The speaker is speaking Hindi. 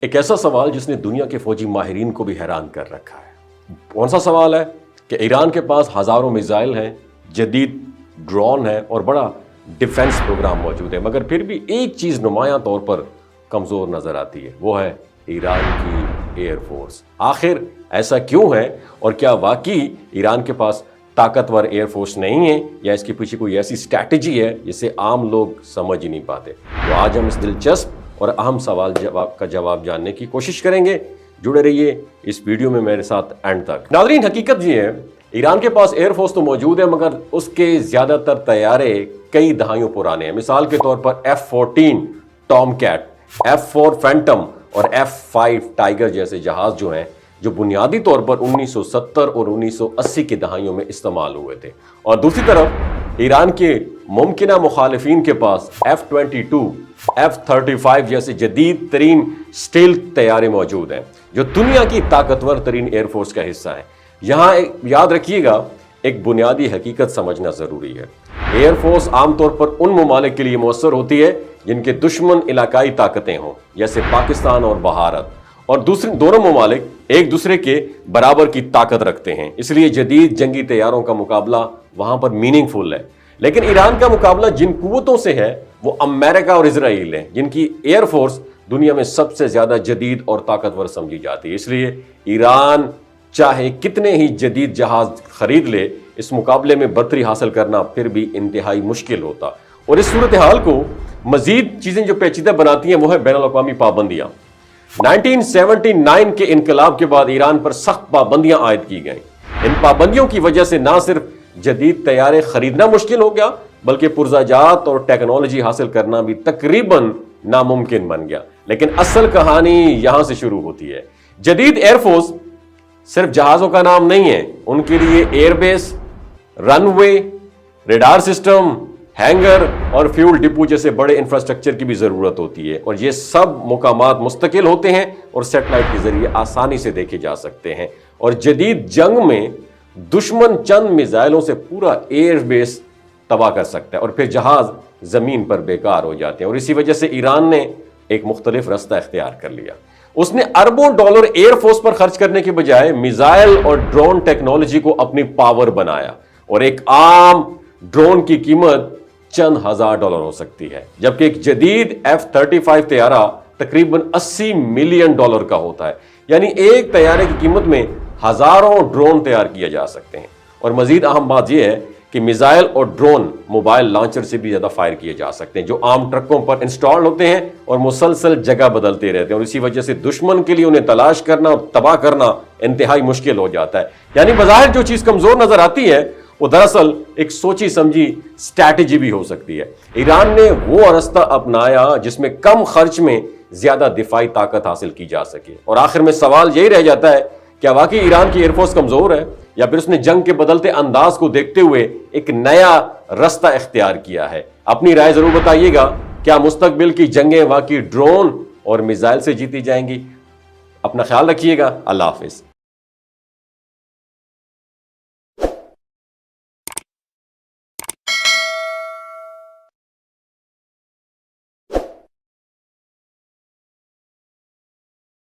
एक ऐसा सवाल जिसने दुनिया के फौजी माहिरीन को भी हैरान कर रखा है। कौन सा सवाल है कि ईरान के पास हज़ारों मिसाइल हैं, जदीद ड्रोन है और बड़ा डिफेंस प्रोग्राम मौजूद है, मगर फिर भी एक चीज़ नुमायां तौर पर कमज़ोर नज़र आती है, वो है ईरान की एयरफोर्स। आखिर ऐसा क्यों है और क्या वाकई ईरान के पास ताकतवर एयरफोर्स नहीं है या इसके पीछे कोई ऐसी स्ट्रैटेजी है जिसे आम लोग समझ ही नहीं पाते। तो आज हम इस दिलचस्प और अहम सवाल का जवाब जानने की कोशिश करेंगे। जुड़े रहिए इस वीडियो में मेरे साथ एंड तक। नाज़रीन, हकीकत ये है, ईरान के पास एयरफोर्स तो मौजूद है मगर उसके ज़्यादातर तैयारे कई दहाइयों पुराने हैं। मिसाल के तौर पर F-14 टॉमकैट, F-4 फैंटम और F-5 टाइगर जैसे जहाज जो हैं, जो बुनियादी तौर पर 1970 और 1980 की दहाइयों में इस्तेमाल हुए थे। और दूसरी तरफ ईरान के मुमकिना मुखालिफिन के पास F-22, F-35 जैसे जदीद तरीन स्टील्थ तैयारे मौजूद हैं जो दुनिया की ताकतवर तरीन एयरफोर्स का हिस्सा है। यहाँ याद रखिएगा, एक बुनियादी हकीकत समझना ज़रूरी है। एयरफोर्स आमतौर पर उन ममालिक के लिए मौसर होती है जिनके दुश्मन इलाकाई ताकतें हों, जैसे पाकिस्तान और भारत, और दूसरे दोनों ममालिक एक दूसरे के बराबर की ताकत रखते हैं, इसलिए जदीद जंगी तैयारों का मुकाबला वहां पर मीनिंगफुल है। लेकिन ईरान का मुकाबला जिन कुव्वतों से है वो अमेरिका और इजराइल है, जिनकी एयरफोर्स दुनिया में सबसे ज्यादा जदीद और ताकतवर समझी जाती है। इसलिए ईरान चाहे कितने ही जदीद जहाज खरीद ले, इस मुकाबले में बर्तरी हासिल करना फिर भी इंतहाई मुश्किल होता। और इस सूरत हाल को मजीद चीजें जो पेचीदा बनाती हैं वो है बैनुल अक़वामी पाबंदियां। 1979 के इनकलाब के बाद ईरान पर सख्त पाबंदियां आयद की गई। इन पाबंदियों की वजह से ना सिर्फ जदीद तैयारे खरीदना मुश्किल हो गया, बल्कि पुर्जाजात और टेक्नोलॉजी हासिल करना भी तकरीबन नामुमकिन बन गया। लेकिन असल कहानी यहां से शुरू होती है। जदीद एयरफोर्स सिर्फ जहाजों का नाम नहीं है, उनके लिए airbase, runway, radar system, hanger और फ्यूल डिपो जैसे बड़े इंफ्रास्ट्रक्चर की भी जरूरत होती है। और ये सब मुकामात मुस्तकिल होते हैं और सैटेलाइट के जरिए आसानी से देखे जा सकते हैं। और जदीद जंग में दुश्मन चंद मिसाइलों से पूरा एयरबेस तबाह कर सकता है और फिर जहाज जमीन पर बेकार हो जाते हैं। और इसी वजह से ईरान ने एक मुख्तलिफ रास्ता इख्तियार कर लिया। उसने अरबों डॉलर एयरफोर्स पर खर्च करने के बजाय मिसाइल और ड्रोन टेक्नोलॉजी को अपनी पावर बनाया। और एक आम ड्रोन की कीमत चंद $1000 हो सकती है, जबकि एक जदीद F-35 तैयारा तकरीबन $80 मिलियन का होता है। यानी एक तैयारे की कीमत में हजारों ड्रोन तैयार किए जा सकते हैं। और मजीद अहम बात यह है कि मिसाइल और ड्रोन मोबाइल लॉन्चर से भी ज्यादा फायर किए जा सकते हैं, जो आम ट्रकों पर इंस्टॉल होते हैं और मुसलसल जगह बदलते रहते हैं। और इसी वजह से दुश्मन के लिए उन्हें तलाश करना और तबाह करना इंतहाई मुश्किल हो जाता है। यानी बज़ाहिर जो चीज कमजोर नजर आती है वो दरअसल एक सोची समझी स्ट्रैटेजी भी हो सकती है। ईरान ने वो रास्ता अपनाया जिसमें कम खर्च में ज्यादा दिफाई ताकत हासिल की जा सके। और आखिर में सवाल यही रह जाता है, क्या वाकई ईरान की एयरफोर्स कमजोर है या फिर उसने जंग के बदलते अंदाज को देखते हुए एक नया रास्ता इख्तियार किया है? अपनी राय जरूर बताइएगा। क्या मुस्तकबिल की जंगें वाकई ड्रोन और मिसाइल से जीती जाएंगी? अपना ख्याल रखिएगा। अल्लाह हाफिज।